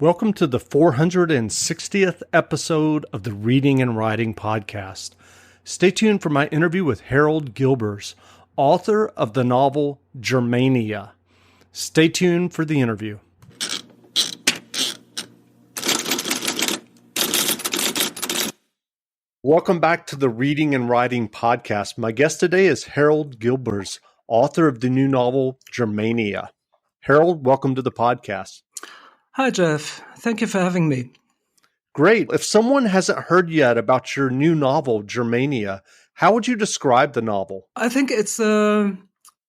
Welcome to the 460th episode of the Reading and Writing Podcast. Stay tuned for my interview with Harald Gilbers, author of the novel Germania. Stay tuned for the interview. Welcome back to the Reading and Writing Podcast. My guest today is Harald Gilbers, author of the new novel Germania. Harald, welcome to the podcast. Hi, Jeff. Thank you for having me. Great. If someone hasn't heard yet about your new novel, Germania, how would you describe the novel? I think it's a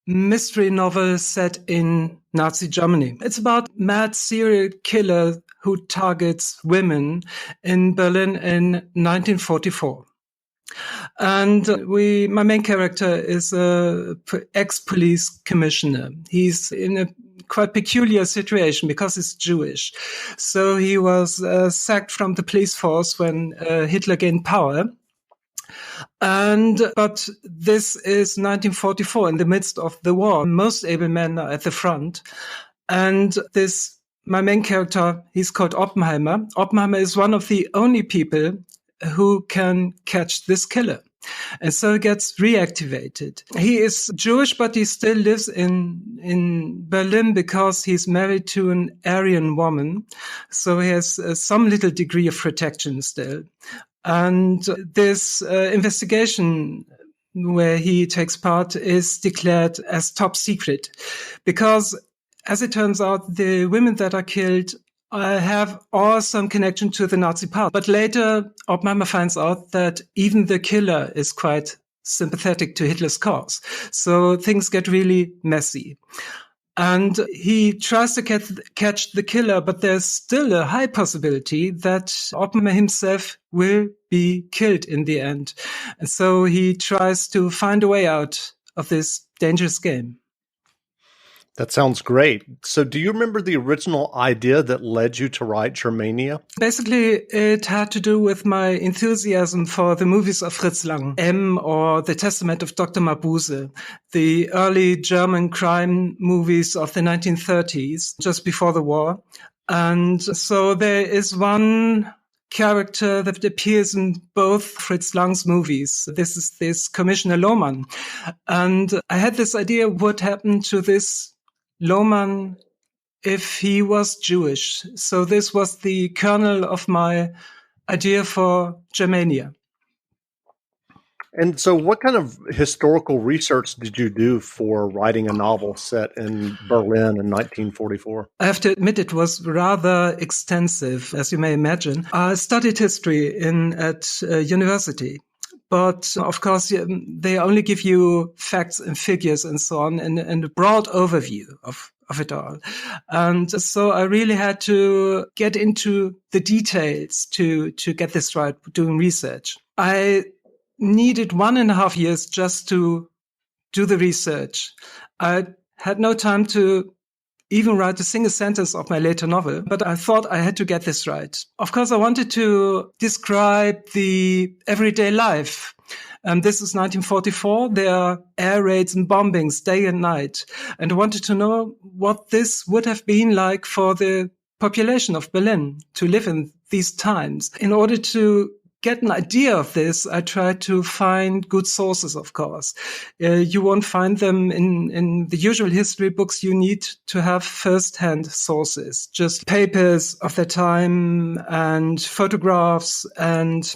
mystery novel set in Nazi Germany. It's about a mad serial killer who targets women in Berlin in 1944. And my main character is a ex-police commissioner. He's in a quite peculiar situation because he's Jewish. So he was sacked from the police force when Hitler gained power. But this is 1944, in the midst of the war. Most able men are at the front. And my main character, he's called Oppenheimer. Oppenheimer is one of the only people who can catch this killer. And so he gets reactivated. He is Jewish, but he still lives in Berlin because he's married to an Aryan woman. So he has some little degree of protection still. And this investigation where he takes part is declared as top secret because, as it turns out, the women that are killed have all some connection to the Nazi past. But later, Oppenheimer finds out that even the killer is quite sympathetic to Hitler's cause. So things get really messy. And he tries to catch the killer, but there's still a high possibility that Oppenheimer himself will be killed in the end. And so he tries to find a way out of this dangerous game. That sounds great. So do you remember the original idea that led you to write Germania? Basically, it had to do with my enthusiasm for the movies of Fritz Lang, M or The Testament of Dr. Mabuse, the early German crime movies of the 1930s, just before the war. And so there is one character that appears in both Fritz Lang's movies. This is this Commissioner Lohmann. And I had this idea what happened to this Lohmann if he was Jewish. So this was the kernel of my idea for Germania. And so what kind of historical research did you do for writing a novel set in Berlin in 1944? I have to admit it was rather extensive, as you may imagine. I studied history at university. But of course, they only give you facts and figures and so on and a broad overview of it all. And so I really had to get into the details to get this right, doing research. I needed 1.5 years just to do the research. I had no time to even write a single sentence of my later novel, but I thought I had to get this right. Of course, I wanted to describe the everyday life. This is 1944. There are air raids and bombings day and night. And I wanted to know what this would have been like for the population of Berlin to live in these times. In order to get an idea of this, I tried to find good sources, of course. You won't find them in the usual history books. You need to have first-hand sources, just papers of the time and photographs, and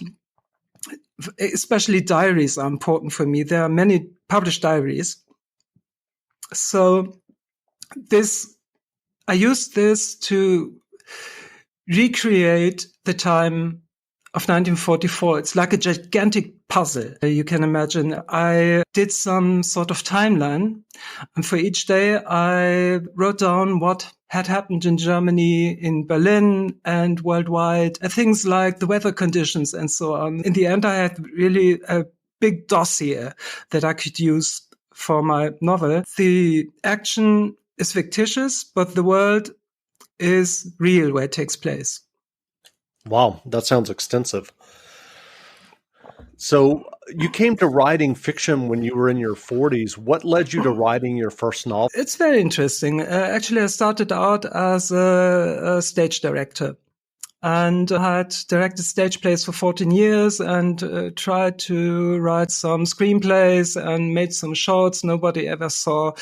especially diaries are important for me. There are many published diaries. So I used this to recreate the time of 1944. It's like a gigantic puzzle. You can imagine. I did some sort of timeline, and for each day I wrote down what had happened in Germany, in Berlin, and worldwide. Things like the weather conditions and so on. In the end, I had really a big dossier that I could use for my novel. The action is fictitious, but the world is real where it takes place. Wow, that sounds extensive. So You came to writing fiction when you were in your 40s. What led you to writing your first novel? It's very interesting. Actually, I started out as a stage director. And I had directed stage plays for 14 years and tried to write some screenplays and made some shorts nobody ever saw.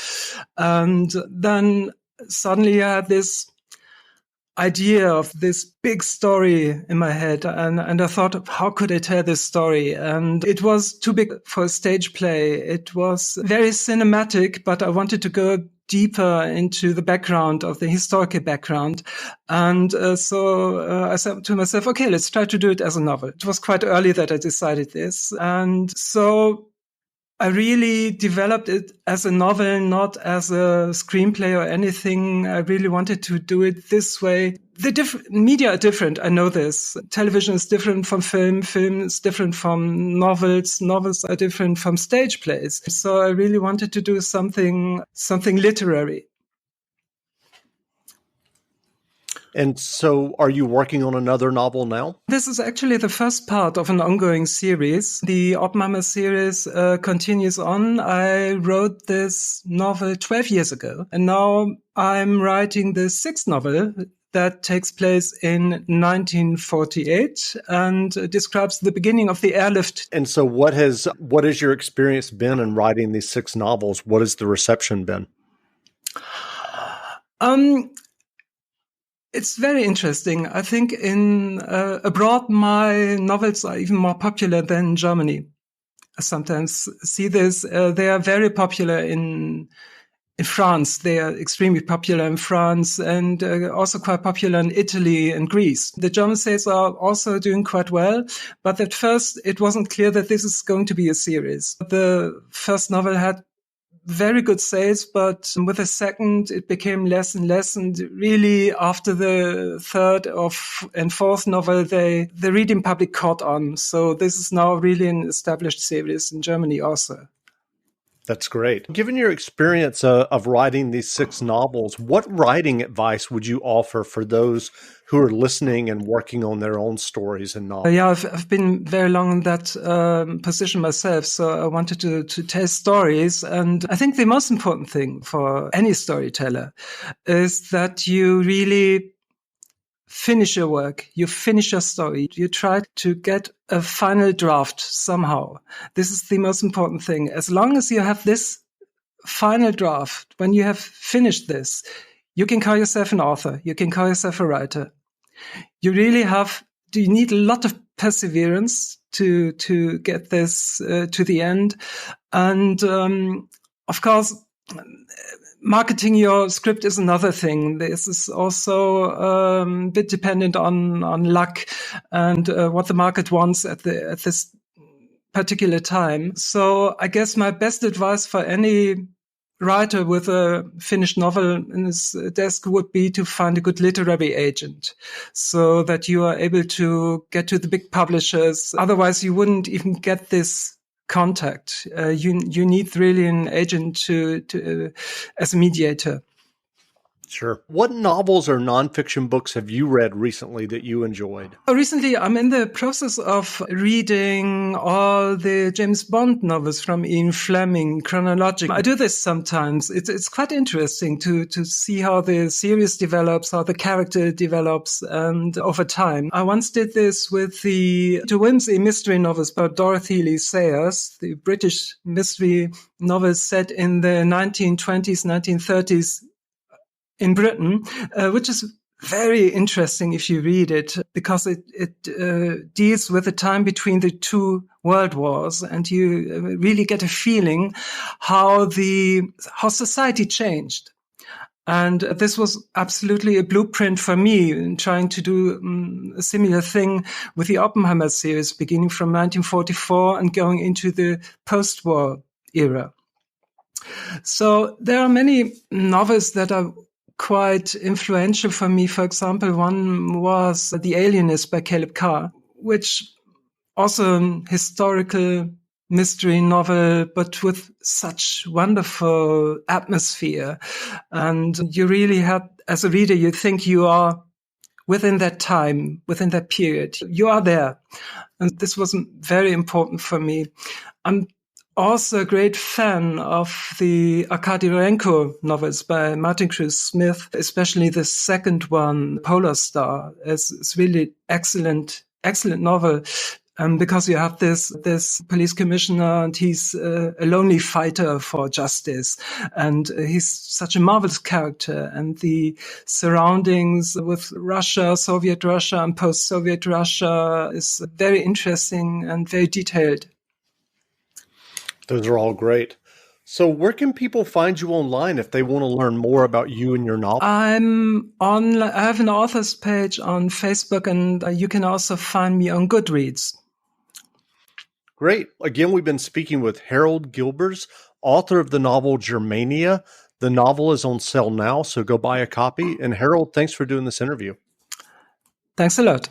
And then suddenly I had this idea of this big story in my head. And I thought, how could I tell this story? And it was too big for a stage play. It was very cinematic, but I wanted to go deeper into the background of the historical background. And so I said to myself, okay, let's try to do it as a novel. It was quite early that I decided this. And so I really developed it as a novel, not as a screenplay or anything. I really wanted to do it this way. The media are different. I know this. Television is different from film. Film is different from novels. Novels are different from stage plays. So I really wanted to do something literary. And so are you working on another novel now? This is actually the first part of an ongoing series. The Oppenheimer series continues on. I wrote this novel 12 years ago, and now I'm writing the sixth novel that takes place in 1948 and describes the beginning of the airlift. And so what has your experience been in writing these six novels? What has the reception been? It's very interesting. I think in abroad, my novels are even more popular than in Germany. I sometimes see this. They are very popular in France. They are extremely popular in France and also quite popular in Italy and Greece. The German sales are also doing quite well, but at first it wasn't clear that this is going to be a series. The first novel had very good sales, but with the second, it became less and less. And really, after the third and fourth novel, the reading public caught on. So this is now really an established series in Germany also. That's great. Given your experience of writing these six novels, what writing advice would you offer for those who are listening and working on their own stories and novels? Yeah, I've been very long in that position myself. So I wanted to tell stories. And I think the most important thing for any storyteller is that you really finish your work, you finish your story, you try to get a final draft somehow. This is the most important thing. As long as you have this final draft, when you have finished this, you can call yourself an author, you can call yourself a writer. You need a lot of perseverance to get this to the end. And of course, marketing your script is another thing. This is also a bit dependent on luck and what the market wants at this particular time. So I guess my best advice for any writer with a finished novel in his desk would be to find a good literary agent so that you are able to get to the big publishers. Otherwise, you wouldn't even get this contact. You need really an agent to as a mediator. Sure. What novels or nonfiction books have you read recently that you enjoyed? Recently, I'm in the process of reading all the James Bond novels from Ian Fleming chronologically. I do this sometimes. It's quite interesting to see how the series develops, how the character develops, and over time. I once did this with the Whimsy mystery novels by Dorothy Lee Sayers, the British mystery novels set in the 1920s, 1930s, in Britain, which is very interesting if you read it, because it deals with the time between the two world wars, and you really get a feeling how society changed. And this was absolutely a blueprint for me in trying to do a similar thing with the Oppenheimer series, beginning from 1944 and going into the post-war era. So there are many novels that are quite influential for me. For example, one was The Alienist by Caleb Carr, which also a historical mystery novel, but with such wonderful atmosphere. And you really have, as a reader, you think you are within that time, within that period. You are there. And this was very important for me. I'm also a great fan of the Arkady Renko novels by Martin Cruz Smith, especially the second one, Polar Star. It's really excellent novel. Because you have this police commissioner, and he's a lonely fighter for justice, and he's such a marvelous character. And the surroundings with Russia, Soviet Russia, and post-Soviet Russia is very interesting and very detailed. Those are all great. So where can people find you online if they want to learn more about you and your novel? I have an author's page on Facebook, and you can also find me on Goodreads. Great. Again, we've been speaking with Harald Gilbers, author of the novel Germania. The novel is on sale now, so go buy a copy. And Harald, thanks for doing this interview. Thanks a lot.